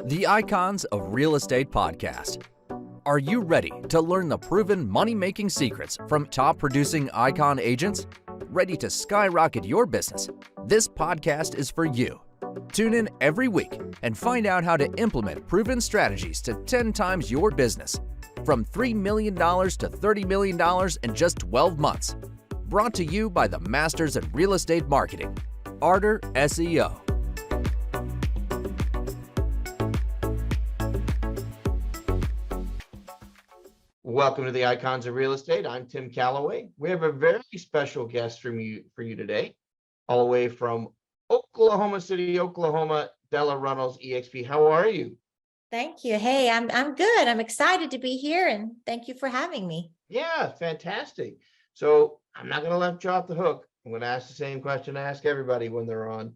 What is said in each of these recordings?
The Icons of Real Estate Podcast. Are you ready to learn the proven money-making secrets from top-producing Icon agents? Ready to skyrocket your business? This podcast is for you. Tune in every week and find out how to implement proven strategies to 10 times your business. From $3 million to $30 million in just 12 months. Brought to you by the Masters in Real Estate Marketing, Arter SEO. Welcome to the Icons of Real Estate. I'm Tim Calloway. We have a very special guest for you today, all the way from Oklahoma City, Oklahoma, Della Runnels, EXP. How are you? Thank you. Hey, I'm good. I'm excited to be here, and thank you for having me. Yeah, fantastic. So I'm not going to let you off the hook. I'm going to ask the same question I ask everybody when they're on.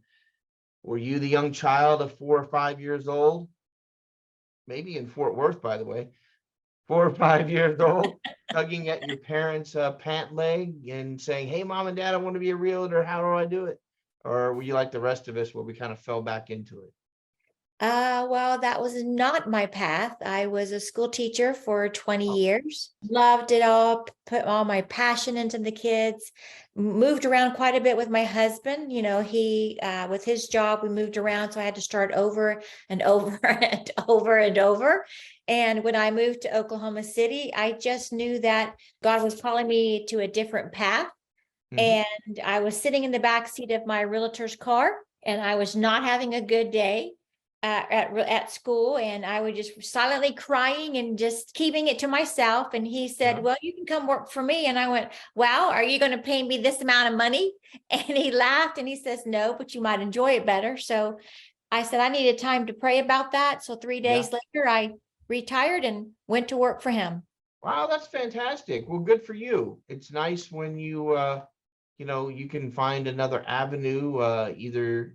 Were you the young child of 4 or 5 years old? Maybe in Fort Worth, by the way. 4 or 5 years old, tugging at your parents' pant leg and saying, "Hey, mom and dad, I want to be a realtor. How do I do it?" Or were you like the rest of us where we kind of fell back into it? Well, that was not my path. I was a school teacher for 20 years. Loved it all, put all my passion into the kids, moved around quite a bit with my husband. You know, he, with his job, we moved around. So I had to start over and over and over and over. And when I moved to Oklahoma City, I just knew that God was calling me to a different path. And I was sitting in the back seat of my realtor's car, and I was not having a good day at school, and I was just silently crying and just keeping it to myself. And he said, "Well, you can come work for me." And I went, "Wow, are you going to pay me this amount of money?" And he laughed and he says, "No, but you might enjoy it better." So I said I needed time to pray about that. So 3 days later, I retired and went to work for him. Wow, that's fantastic. Well, good for you. It's nice when you you can find another avenue, either,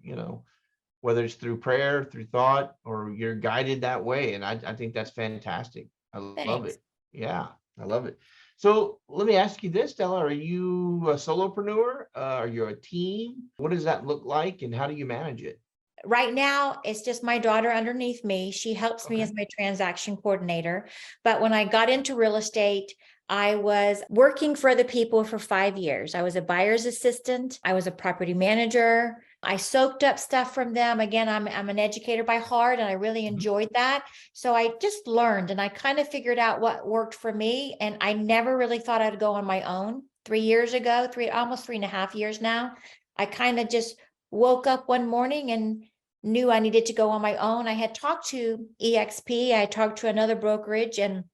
whether it's through prayer, through thought, or you're guided that way. And I think that's fantastic. I love Thanks. it. Yeah, I love it. So let me ask you this, Stella, are you a solopreneur? Are you a team? What does that look like and how do you manage it? Right now, it's just my daughter underneath me. She helps me as my transaction coordinator. But when I got into real estate, I was working for the people for 5 years. I was a buyer's assistant. I was a property manager. I soaked up stuff from them. Again, I'm an educator by heart, and I really enjoyed that. So I just learned, and I kind of figured out what worked for me. And I never really thought I'd go on my own. 3 years ago, almost 3.5 years now, I kind of just woke up one morning and knew I needed to go on my own. I had talked to EXP, I talked to another brokerage, and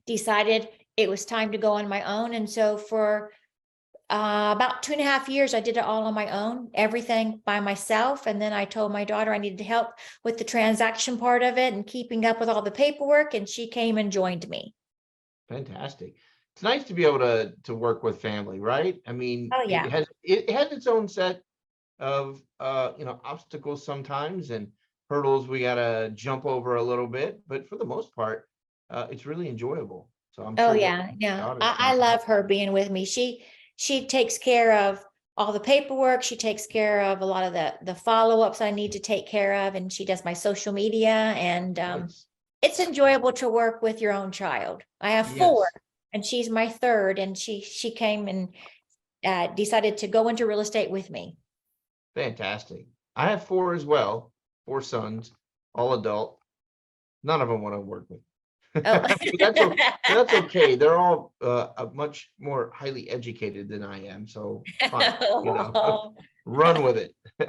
decided it was time to go on my own. And so for about 2.5 years, I did it all on my own, everything by myself. And then I told my daughter I needed help with the transaction part of it and keeping up with all the paperwork, and she came and joined me. Fantastic. It's nice to be able to work with family, right? I mean, Oh, yeah. it has its own set of obstacles sometimes and hurdles we gotta jump over a little bit, but for the most part, it's really enjoyable. So I'm Oh, sure yeah. I love her being with me. She takes care of all the paperwork. She takes care of a lot of the follow-ups I need to take care of, and she does my social media. And Nice. it's enjoyable to work with your own child. I have 4, and she's my third, and she came and decided to go into real estate with me. Fantastic. I have 4 as well, 4 sons, all adult. None of them want to work with. Oh. That's okay. They're all much more highly educated than I am. So fine, run with it. Go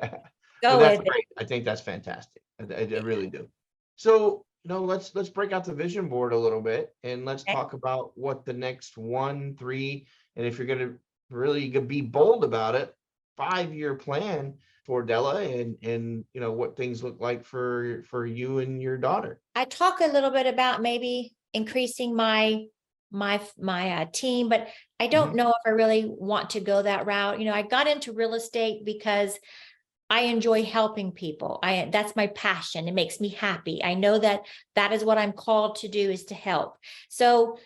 That's with it. great. I think that's fantastic. I really do. So, let's break out the vision board a little bit and let's talk about what the next 1, 3, and if you're going to really be bold about it, 5-year plan for Della and what things look like for you and your daughter. I talk a little bit about maybe increasing my team, but I don't know if I really want to go that route. I got into real estate because I enjoy helping people. That's my passion. It makes me happy. I know that is what I'm called to do, is to help. So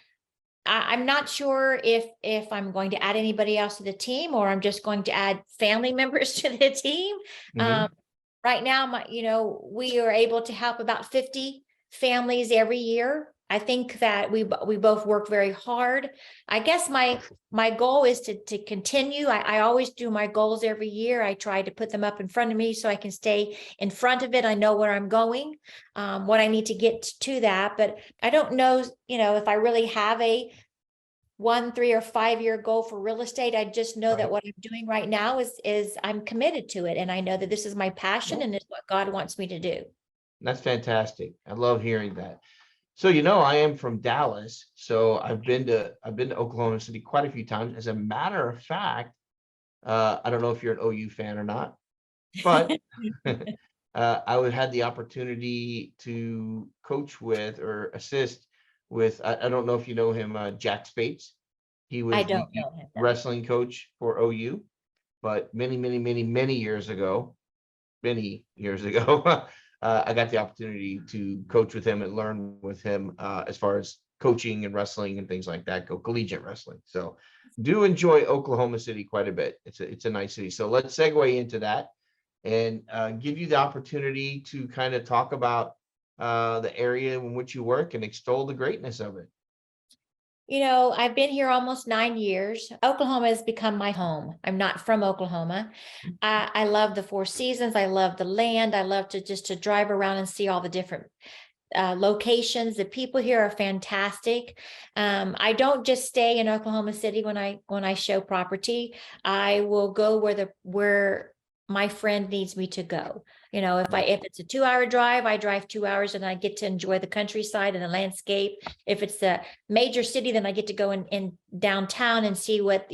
I'm not sure if I'm going to add anybody else to the team, or I'm just going to add family members to the team. right now, we are able to help about 50 families every year. I think that we both work very hard. I guess my goal is to continue. I always do my goals every year. I try to put them up in front of me so I can stay in front of it. I know where I'm going, what I need to get to that. But I don't know, if I really have a 1, 3, or 5 year goal for real estate. I just know that what I'm doing right now is I'm committed to it. And I know that this is my passion and it's what God wants me to do. That's fantastic. I love hearing that. So, I am from Dallas, so I've been to Oklahoma City quite a few times. As a matter of fact, I don't know if you're an OU fan or not, but I had the opportunity to coach with or assist with, I don't know if you know him, Jack Spates. He was I the don't know him. wrestling coach for OU, but many years ago, I got the opportunity to coach with him and learn with him as far as coaching and wrestling and things like that go, collegiate wrestling. So do enjoy Oklahoma City quite a bit. It's a nice city. So let's segue into that and give you the opportunity to kind of talk about the area in which you work and extol the greatness of it. I've been here almost 9 years. Oklahoma has become my home. I'm not from Oklahoma. I love the Four Seasons. I love the land. I love to drive around and see all the different locations. The people here are fantastic. I don't just stay in Oklahoma City when I show property. I will go where my friend needs me to go. If it's a 2-hour drive, I drive 2 hours and I get to enjoy the countryside and the landscape. If it's a major city, then I get to go in downtown and see what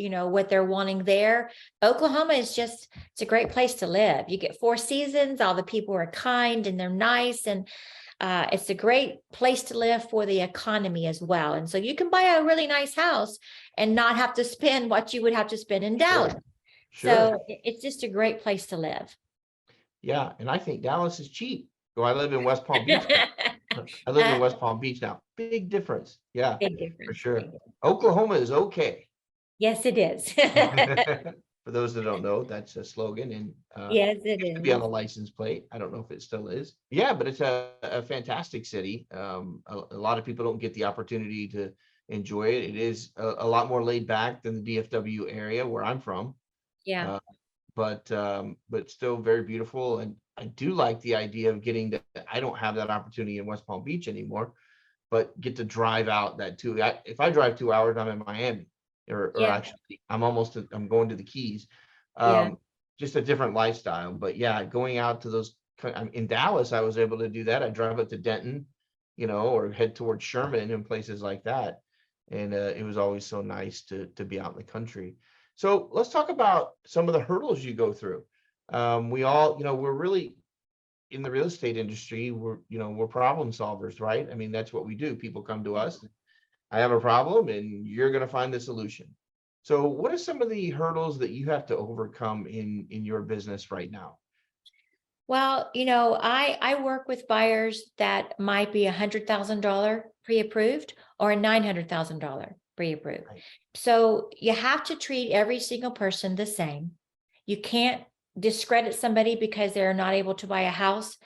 they're wanting there. Oklahoma is it's a great place to live. You get 4 seasons, all the people are kind and they're nice, and it's a great place to live for the economy as well. And so you can buy a really nice house and not have to spend what you would have to spend in Dallas. Sure. So it's just a great place to live. Yeah, and I think Dallas is cheap. So I live in West Palm Beach now. I live in West Palm Beach now. Big difference. Yeah, Big difference. for sure. Oklahoma is okay. Yes, it is. For those that don't know, that's a slogan, and Yes, it used to be on is. the license plate. I don't know if it still is. Yeah, but it's a fantastic city. A lot of people don't get the opportunity to enjoy it. It is a lot more laid back than the DFW area where I'm from. Yeah. But still very beautiful. And I do like the idea of getting to, I don't have that opportunity in West Palm Beach anymore, but get to drive out that too. If I drive 2 hours, I'm in Miami, or Yeah. actually I'm going to the Keys. Yeah. Just a different lifestyle. But yeah, going out to those, in Dallas, I was able to do that. I drive up to Denton, or head towards Sherman and places like that. And it was always so nice to be out in the country. So let's talk about some of the hurdles you go through. We all, we're really in the real estate industry. We're problem solvers, right? I mean, that's what we do. People come to us. I have a problem and you're going to find the solution. So what are some of the hurdles that you have to overcome in your business right now? Well, I work with buyers that might be $100,000 pre-approved or a $900,000 pre-approved. Right. So you have to treat every single person the same. You can't discredit somebody because they're not able to buy a house,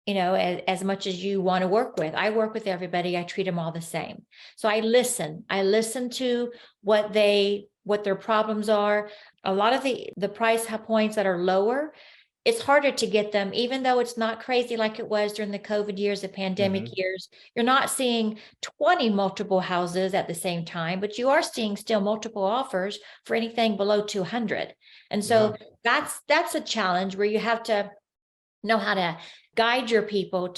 as much as you want to work with. I work with everybody. I treat them all the same. So I listen to what their problems are. A lot of the price points that are lower, it's harder to get them, even though it's not crazy like it was during the COVID years, the pandemic years. You're not seeing 20 multiple houses at the same time, but you are seeing still multiple offers for anything below 200. And so that's a challenge where you have to know how to guide your people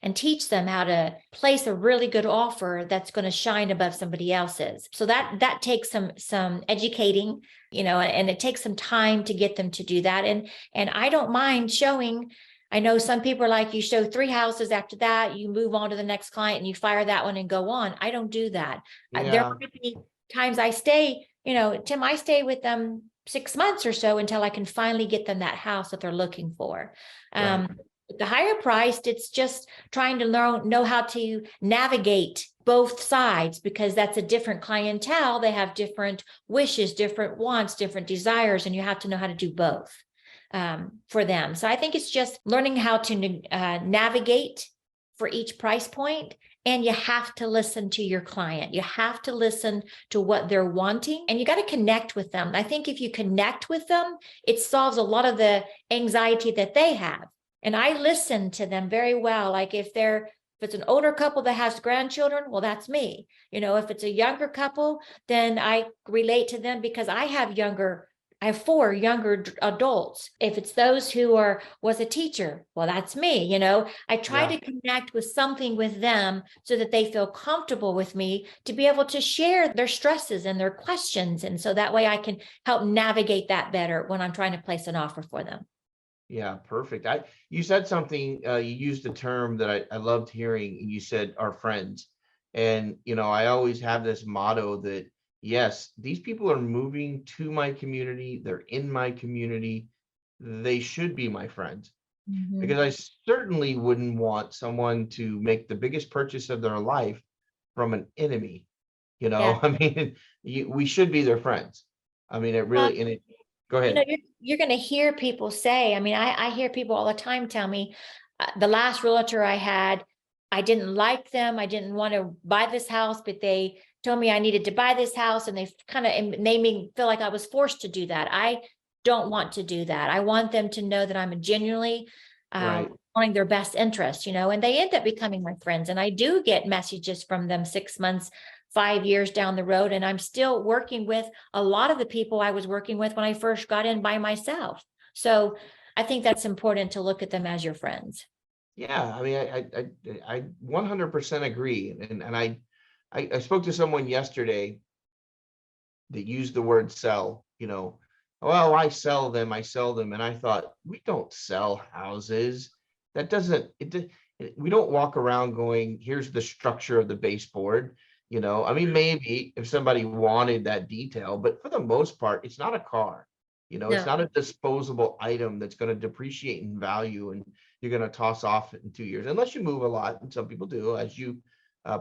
and teach them how to place a really good offer that's going to shine above somebody else's. So that takes some educating, and it takes some time to get them to do that. And I don't mind showing. I know some people are like, you show 3 houses, after that you move on to the next client and you fire that one and go on. I don't do that. There might be times I stay, Tim, I stay with them 6 months or so until I can finally get them that house that they're looking for. Right. The higher priced, it's just trying to know how to navigate both sides, because that's a different clientele. They have different wishes, different wants, different desires, and you have to know how to do both. for them. So I think it's just learning how to navigate for each price point. And you have to listen to your client. You have to listen to what they're wanting, and you got to connect with them. I think if you connect with them, it solves a lot of the anxiety that they have. And I listen to them very well. Like if it's an older couple that has grandchildren, well, that's me. If it's a younger couple, then I relate to them because I have 4 younger adults. If it's those who was a teacher, well, that's me. I try to connect with something with them so that they feel comfortable with me to be able to share their stresses and their questions. And so that way I can help navigate that better when I'm trying to place an offer for them. Yeah, perfect. You said something, you used a term that I loved hearing. You said our friends. And, I always have this motto that, yes, these people are moving to my community. They're in my community. They should be my friends. Mhm. Because I certainly wouldn't want someone to make the biggest purchase of their life from an enemy. Yeah. I mean, we should be their friends. I mean, it really, go ahead. You're going to hear people say, I hear people all the time tell me, the last realtor I had, I didn't like them. I didn't want to buy this house, but they told me I needed to buy this house, and they kind of made me feel like I was forced to do that. I don't want to do that. I want them to know that I'm genuinely Right. wanting their best interest, and they end up becoming my friends. And I do get messages from them 6 months, 5 years down the road. And I'm still working with a lot of the people I was working with when I first got in by myself. So I think that's important to look at them as your friends. Yeah, I mean, I 100% agree. And I spoke to someone yesterday that used the word sell, well, I sell them. And I thought, we don't sell houses. That doesn't, we don't walk around going, here's the structure of the baseboard. I mean, maybe if somebody wanted that detail, but for the most part, it's not a car. It's No. not a disposable item that's going to depreciate in value and you're going to toss off in 2 years, unless you move a lot. And some people do, as you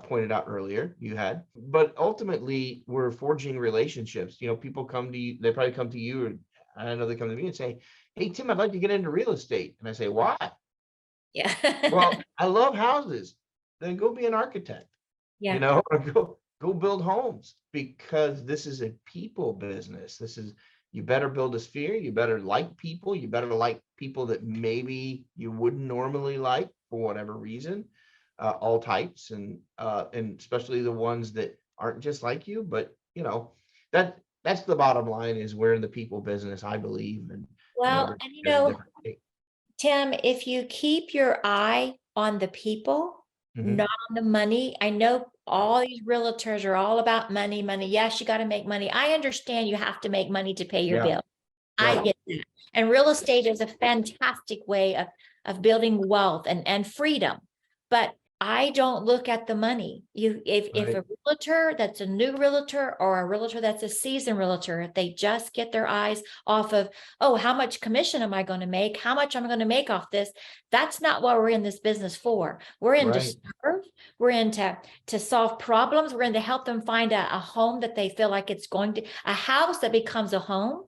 pointed out earlier, you had. But ultimately, we're forging relationships. People come to you, they probably come to you, or I know they come to me and say, hey, Tim, I'd like to get into real estate. And I say, why? Yeah. Well, I love houses. Then go be an architect. Yeah. Or go build homes, because this is a people business. You better build a sphere. You better like people. You better like people that maybe you wouldn't normally like for whatever reason, all types, and especially the ones that aren't just like you. But that's the bottom line, is we're in the people business, I believe. And Well, there's a different take. Tim, if you keep your eye on the people, Mhm. not on the money, I know all these realtors are all about money, money. Yes, you got to make money. I understand you have to make money to pay your Yeah, bill. I right, get that. And real estate is a fantastic way of building wealth and freedom. But I don't look at the money. If right, a realtor that's a new realtor, or a realtor that's a seasoned realtor, if they just get their eyes off of, oh, how much commission am I going to make? How much am I going to make off this? That's not what we're in this business for. We're in to right, serve. We're in to solve problems. We're in to help them find a home that they feel like it's going to, a house that becomes a home.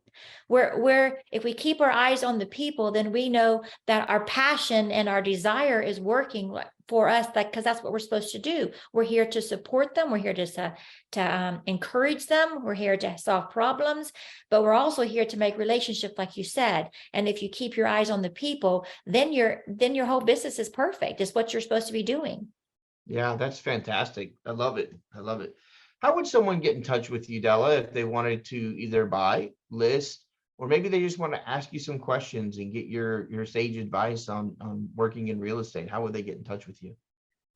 Where if we keep our eyes on the people, then we know that our passion and our desire is working for us, because that's what we're supposed to do. We're here to support them. We're here to encourage them. We're here to solve problems, but we're also here to make relationships, like you said. And if you keep your eyes on the people, then your whole business is perfect. It's what you're supposed to be doing. yeah, that's fantastic. I love it. How would someone get in touch with you, Della, if they wanted to either buy, list, or maybe they just want to ask you some questions and get your sage advice on working in real estate? How would they get in touch with you?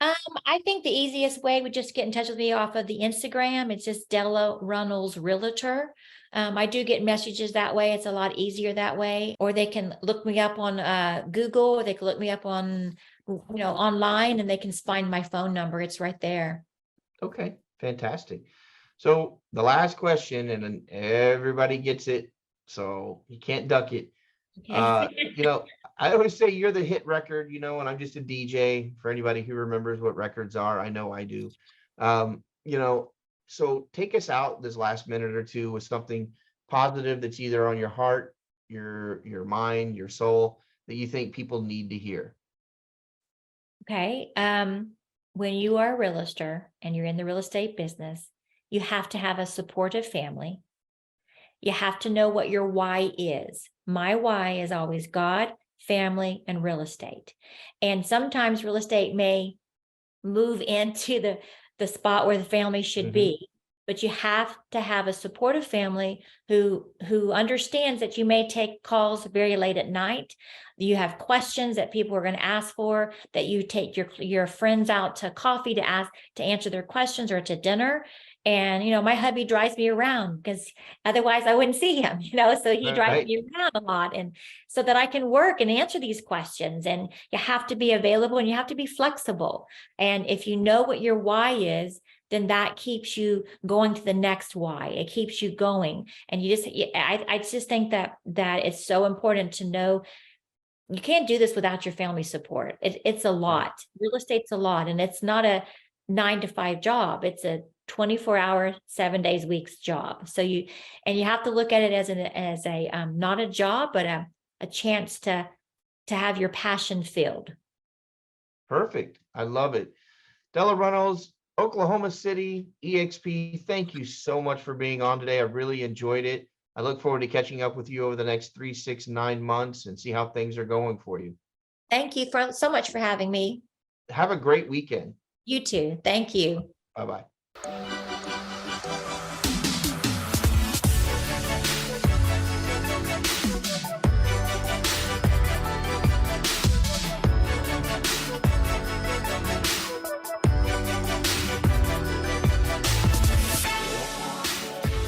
I think the easiest way would just get in touch with me off of the Instagram. It's just Della Runnels Realtor. I do get messages that way. It's a lot easier that way. Or they can look me up on Google, or they can look me up on, online, and they can find my phone number. It's right there. Okay, fantastic. So the last question, and then everybody gets it, so you can't duck it. Okay. I always say you're the hit record, and I'm just a DJ. For anybody who remembers what records are, I know I do. So take us out this last minute or two with something positive that's either on your heart, your mind, your soul that you think people need to hear? Okay. When you are a realtor and you're in the real estate business, you have to have a supportive family. You have to know what your why is. My why is always God, family, and real estate. And sometimes real estate may move into the spot where the family should be. But you have to have a supportive family who understands that you may take calls very late at night. You have questions that people are going to ask for, that you take your friends out to coffee to answer their questions, or to dinner. And, my hubby drives me around because otherwise I wouldn't see him, so he drives Right. me around a lot, and so that I can work and answer these questions. And you have to be available and you have to be flexible. And if you know what your why is, then that keeps you going to the next why. It keeps you going. And I just think that it's so important to know you can't do this without your family support. It's a lot. Real estate's a lot, and it's not a 9 to 5 job. It's a 24-hour, 7 days weeks job. So you have to look at it as a not a job, but a chance to have your passion filled. Perfect. I love it. Della Runnels, Oklahoma City, EXP, thank you so much for being on today. I really enjoyed it. I look forward to catching up with you over the next 3, 6, 9 months and see how things are going for you. Thank you so much for having me. Have a great weekend. You too. Thank you. Bye-bye.